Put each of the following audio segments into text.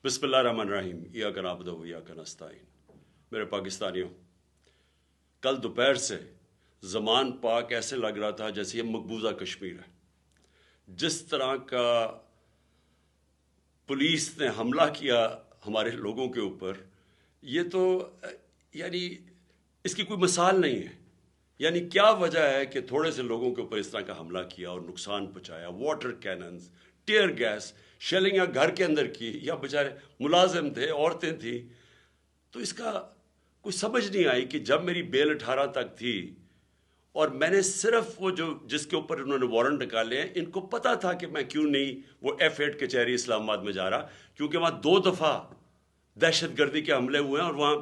बिस्मिल्लाहिर्रहमानिर्रहीम इय्याका नअबुदु व इय्याका नस्तईन। मेरे पाकिस्तानियों, कल दोपहर से ज़मान पाक ऐसे लग रहा था जैसे ये मकबूजा कश्मीर है। जिस तरह का पुलिस ने हमला किया हमारे लोगों के ऊपर, ये तो यानी इसकी कोई मिसाल नहीं है। यानी क्या वजह है कि थोड़े से लोगों के ऊपर इस तरह का हमला किया और नुकसान पहुंचाया। Water cannons, tear gas, shelling या घर के अंदर की, या बेचारे मुलाजिम थे, औरतें थी। तो इसका कोई समझ नहीं आई कि जब मेरी बेल 18 तक थी और मैंने सिर्फ वो जो जिसके ऊपर उन्होंने वारंट निकाले हैं, इनको पता था कि मैं क्यों नहीं वो F8 कचहरी इस्लामाबाद में जा रहा, क्योंकि वहाँ 2 दफ़ा दहशतगर्दी के हमले हुए हैं और वहाँ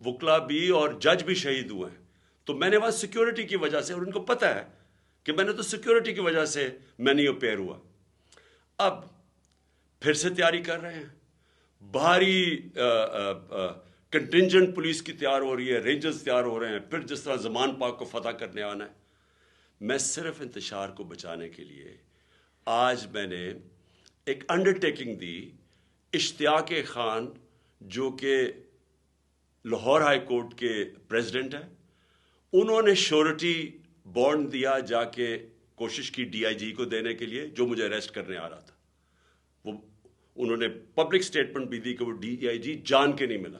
वकला भी और जज भी शहीद हुए हैं। तो मैंने वहाँ सिक्योरिटी की वजह से, और उनको पता है कि मैंने तो सिक्योरिटी की वजह से मैं नहीं अपेयर हुआ। अब फिर से तैयारी कर रहे हैं, भारी कंटिंजेंट पुलिस की तैयार हो रही है, रेंजर्स तैयार हो रहे हैं, फिर जिस तरह ज़मान पाक को फतह करने आना है। मैं सिर्फ इंतशार को बचाने के लिए आज मैंने एक अंडरटेकिंग दी। इश्तियाक खान जो कि लाहौर हाई कोर्ट के प्रेसिडेंट हैं, उन्होंने श्योरिटी बॉन्ड दिया, जाके कोशिश की DIG को देने के लिए जो मुझे अरेस्ट करने आ रहा था। वो उन्होंने पब्लिक स्टेटमेंट भी दी कि वो DIG जान के नहीं मिला।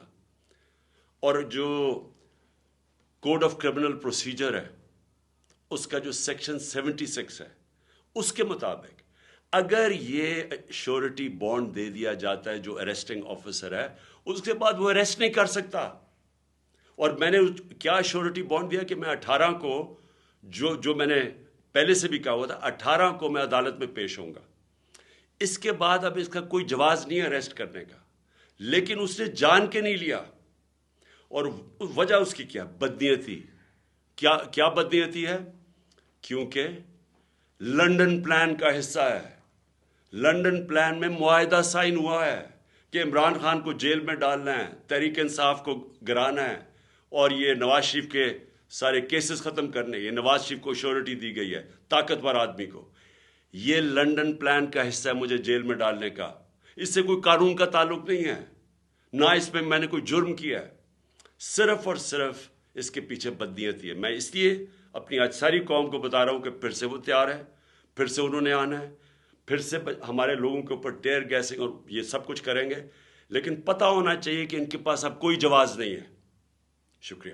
और जो कोड ऑफ क्रिमिनल प्रोसीजर है, उसका जो सेक्शन 76 है, उसके मुताबिक अगर ये श्योरिटी बॉन्ड दे दिया जाता है जो अरेस्टिंग ऑफिसर है, उसके बाद वो अरेस्ट नहीं कर सकता। और मैंने क्या श्योरिटी बॉन्ड दिया कि मैं 18 को जो मैंने पहले से भी कहा हुआ था, 18 को मैं अदालत में पेश होऊंगा। इसके बाद अब इसका कोई जवाज नहीं है अरेस्ट करने का, लेकिन उसने जान के नहीं लिया। और वजह उसकी क्या? बदनीयती। क्या बदनीयती है? क्योंकि लंदन प्लान का हिस्सा है। लंदन प्लान में मुआहिदा साइन हुआ है कि इमरान खान को जेल में डालना है, तहरीक इंसाफ को गिराना है, और ये नवाज शरीफ के सारे केसेस खत्म करने। ये नवाज शरीफ को श्योरिटी दी गई है, ताकतवर आदमी को। ये लंदन प्लान का हिस्सा है मुझे जेल में डालने का। इससे कोई कानून का ताल्लुक नहीं है, ना इसमें मैंने कोई जुर्म किया है। सिर्फ और सिर्फ इसके पीछे बदनीयती है। मैं इसलिए अपनी आज सारी कौम को बता रहा हूं कि फिर से वो तैयार है, फिर से उन्होंने आना है, फिर से हमारे लोगों के ऊपर टेयर गैसिंग और ये सब कुछ करेंगे। लेकिन पता होना चाहिए कि इनके पास अब कोई जवाब नहीं है। शुक्रिया।